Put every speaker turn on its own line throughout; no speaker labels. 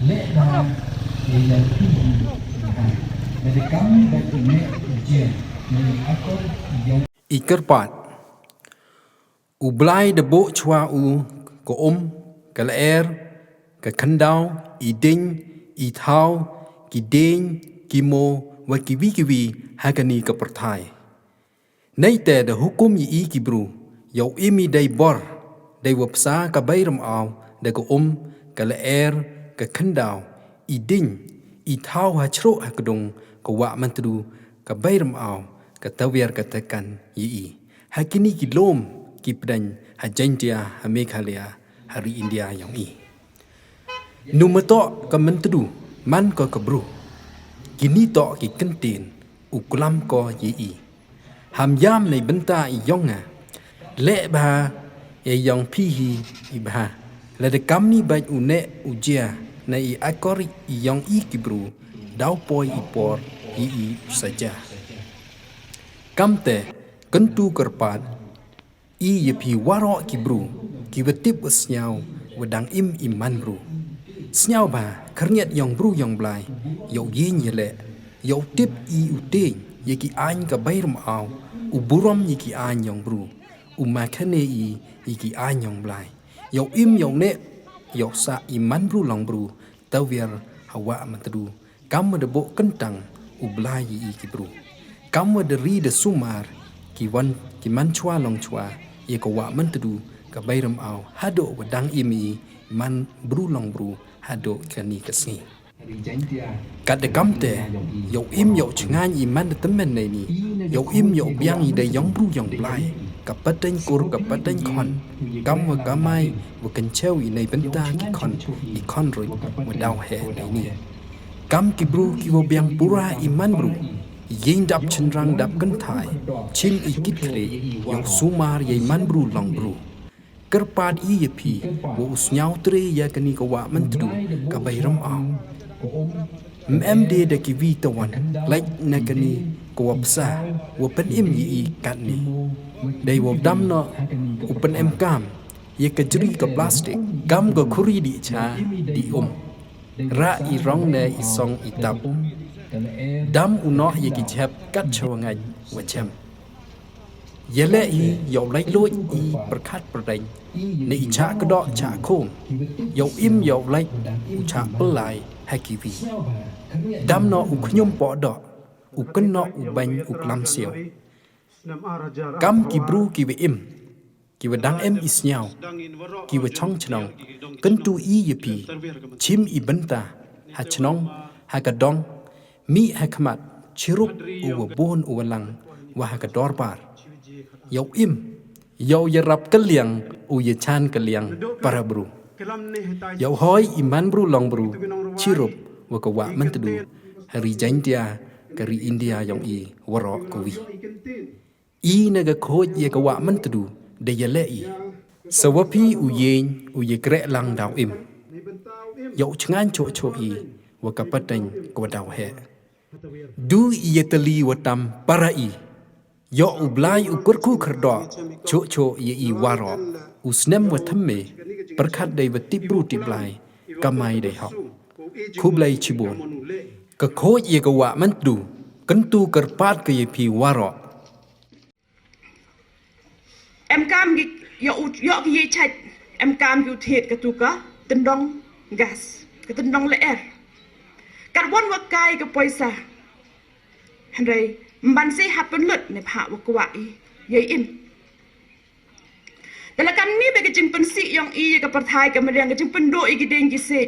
Lebar yang tinggi, dari kami bagi nek ujian, dari akor yang
Ikerpat Ublai de bo chua u ko ka laer ka khandau I ding I thau ki ding ki mo wa ki vi hakani ka perthai nei te de hukum yi ki bru yo imi dai bor dai wapsa ka bairam aw de ko ka laer ka khandau I ding I thau ha chro ha kdong ko wa mantru ka bairam aw ka tawiar ka tekan yi hakini ki lom ki pdan ha jantia ha Meghalaya hari India yang I numato ka mantru man ko ka bru kini to ki kentin uklam ko yi ham yam nei benta I yonga le ba e yong phi hi I ba la de kam ni ba une ujia na I akori I yong I ki bru dau poi I por yi saja kamte kentu kerpat I ye pi waro ki bru ki betip usnyau wedang iman bru snyau ba kerniat yong bru yong blai yo yin yele yo tip I uteng ye ki an ka bairam aw uburom ye ki an yong bru umakane I ki an yong blai yo yo ne yo sa iman bru long bru tawiar hawa matru kam de bo kentang ublai I ki bru kam de ri de sumar ki man chua long chua ye ko wa man tu ka bairam aw hado wadang imi man bru long bru hado kani kasni kat de kamte yo yo chngan I man de temen nei ni yo yo biang I de yong bru yong blai ka pateng kur ka pateng khon kam wa kamai wa kan cheu I nei benta ki khon roi wa dau he nei ni kam ki bru ki wo biang pura iman bru yin dap chendrang dap kan thai chim I kit kle yo sumar ye man bru long bru kerpat I ye pi wo usnyau tre ya kani ko wa man tu ka bairam aw MMD de ki vi tawan like na kani ko wapsa wo pen im yi kat ni dai wo dam no upen em kam ye ka jri ka plastic gam go khuri di cha di ra I rong ne I song I tap dam uno ye ki chap kat chawangaj wa cham yele I yo lai loi I perkhat perdeng ne I cha ka do cha khom yo yo lai u cha pelai hakivi dam no u khnyum po do u kan no u bany u klam siu kam ki bru ki we ki we dang isnyau ki we chong chnong kan tu I ye pi chim I benta ha chnong ha ka dong mi ha khmat chirup u bon u lang wa ha ka dor par yo yo ye rap kaliang u ye chan kaliang para bru yo hoi iman bru long bru chirup wa ka wa man tu hari jantia kari India yang I waro ko wi I na ga khoj ye ka wa man tu de ye le I sawapi u ye kre lang dau yo chngan cho I wa ka pateng ko dau he du I ye tali watam para I yo ublai u kurku kherdo cho ye I waro usnem wa thamme perkhat dei wa tibru tiblai kamai dei hok khublai chibon ka khoj ye ka wa man du kan tu kerpat ke ye pi waro
em cam gi yo gi ye chait em cam gi thiet ka tu ka tendong gas ka tendong le er kat won wa kai ka poisa handai man se happen lut ne pha wa kwa I ye dalam kam ni bagi jing pensi yang I ka perthai ka meriang ka jing pendo I ki deng ki se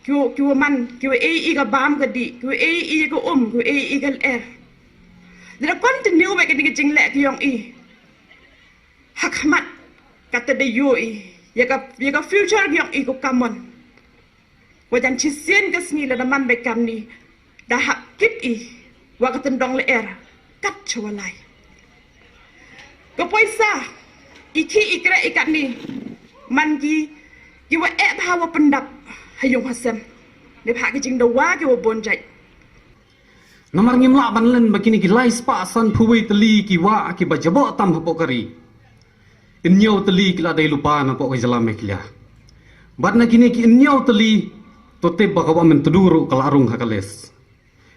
kyu man kyu I ka bam ka di kyu I ka kyu I ka er dalam continue bagi ni jing le ki yang I hak mat kata de yo I ya ka future yang I ko kamon wajan chisien ka sni la man be kam ni da hak kit I wa ka tendong le er kat chwalai ko poisa iki ikra ikat ni mangi kiwa hawa pendap hayung hasem de phak ki jing da wa ki wo bonjai
Namar ngimla banlen bakini ki lai spa san phuwi tali ki wa ki bajabo tam ho kari inyo tali ki la dai lupa na po jalam meklia bat na kini ki inyo tali totip bakawa menteduru kelarung hakales.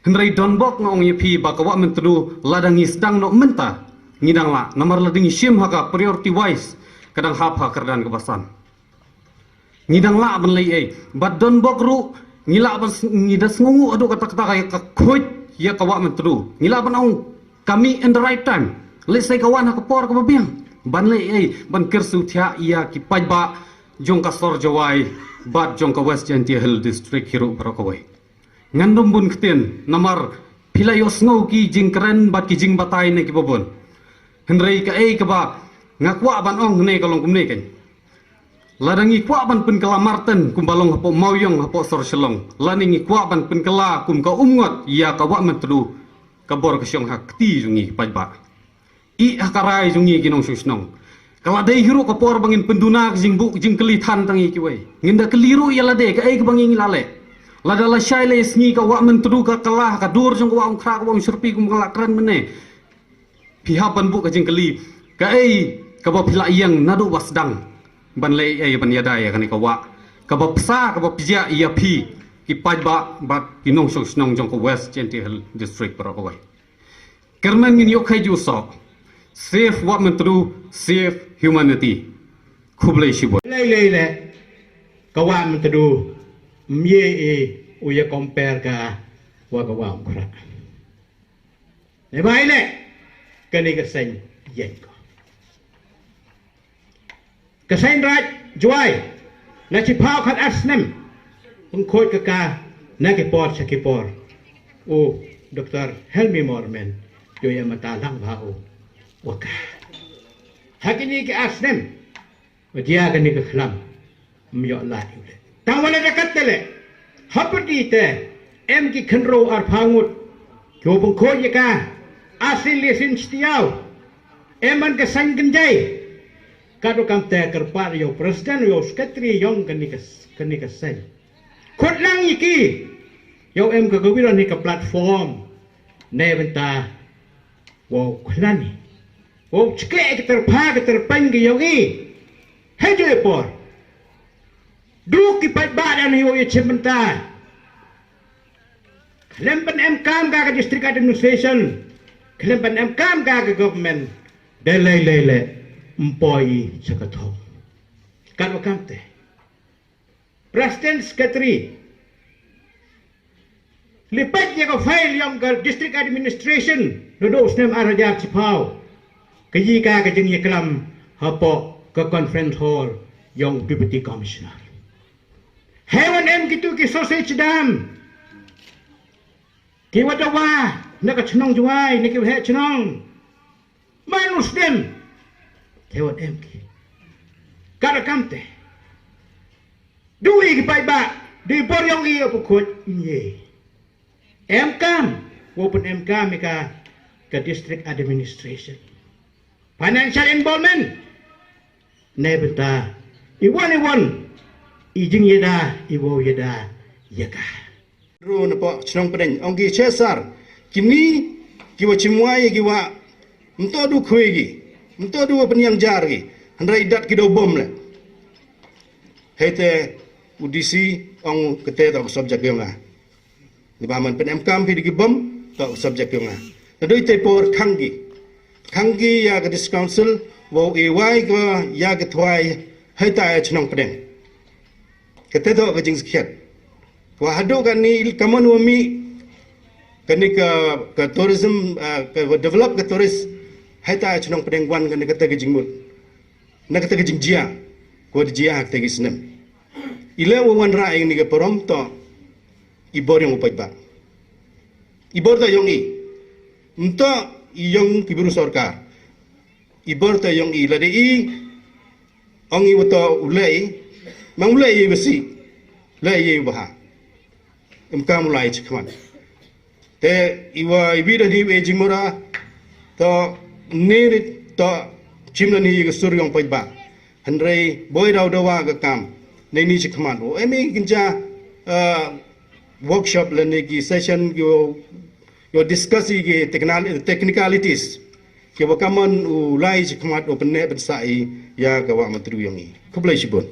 Henry Donbok ngong yepi bakawa mentedu ladangi sedang no menta ngidang la namar ladingi sim haka priority wise kadang hap kerdan kebasan. Ngidang la benlei bad Donbok ru ngila ban ngidas ngungu adu kata-kata kaya kakut ya kawa mentedu ngila ban ong kami in the right time. Let's say kawan hakapor kababiang banlei ban kersu thia ia ki pajba jong kasor jawai bad jong ka West Gentia Hill district hiru barakawai. Ngandom bun keten namar pilayos ngau ki jing keren bat ki jing batai ne ki bobon henrei ka ka ba ngakwa ban ong ne kalong kumne ken ladangi kwa ban pun kala marten kum balong hapo mauyong hapo sor selong laningi kwa ban pun kala kum ka umngot ya ka wa mentru ka bor ka syong hak ti jungi pajba I hakarai jungi ginong susnong kala dei hiru ka por bangin penduna jing bu jing kelithan tangi ki wei nginda keliru ya lade ka ka bangin lale lada la shaile sngi ka wa mentru ka kalah ka dur jong wa ong khra ka wong surpi kum kala kran mene pihapan bu ka jing keli ka ka ba phila yang nadu wasdang ban le ban yada ya kan ka wa ka ba psa ka ba pija ya phi ki pajba ba kinong song snong jong ka West Gentia Hill district para ko wai kerman min yok khai ju so save wa mentru save humanity khublei shibo
le ka wa mentru mie uya compare ka wa ka wa kra ne bai le kani ka sen yen ko ka sen raj juai na chi phao khat asnem ung khoi ka na ke por cha ke por o Dr. Helmi Mormen yo ya mata lang ba o wa ka hakini ke asnem dia kani ka khlam myo la ule tang wala dekat tele hapati te em ki khenro ar phangut kyo bung kho ye ka asil lesin stiau eman ka sang genjai kado kam te kerpar yo presiden yo sekretari yong kani ka sen khot lang iki yo em ka gawira ni ka platform ne benta wo khlani wo chke ke terpa ke terpan ke yogi hejo por duk ki pat badan yo ye chementa lempan em kam ka district administration lempan em kam ka government le employee sakato karo kamte president secretary lipat ye ko file yang ke district administration nodo snem arajar chipau kayi ka jeng ye kelam hapo ke conference hall yang deputy commissioner hewan em gitu ki sausage dam ki wadawa nak chnong juai nak he chnong manus dem hewan em ki kara kamte dui ki pai ba di por yang i apa khot ye em kam walaupun em kam ka district administration financial involvement nebeta iwan ijing yeda iwo yeda yaka ru na po chnong pren ongi chesar kini kiwa chimwai kiwa mtodu khwegi mtodu penyang jar gi handrai dat kido bom le hete udisi ong kete ta subject yonga ni baman pen mkam pi di bom ta subject yonga nadoi te por khangi ya ka dis council wo ewai ko ya ka thwai heta chnong pren kete to ka jing skhet wa hado kan ni kaman wami kani ka tourism ka develop ka tourist heta chnong pren wan kan kete ka jing mul na kete ka jing jia ko di jia hak te gisnem ile wo wan ra ing ni ka porom to ibor yang upai ba ibor ta yong i mto yong kiburu sarkar ibor ta yong i lade i ong i wato ulai mang ulai i besi lai i baha imka mulai chikman te iwa ibida di we jimora to ni to chimna ni ga sur yong pai ba handrei boy raw dawa ga kam nei ni chikman o emi ginja workshop lene ki session yo discuss ki technicalities ke wakaman ulai chikmat open ne besai ya ka wa matru yongi kublai shibon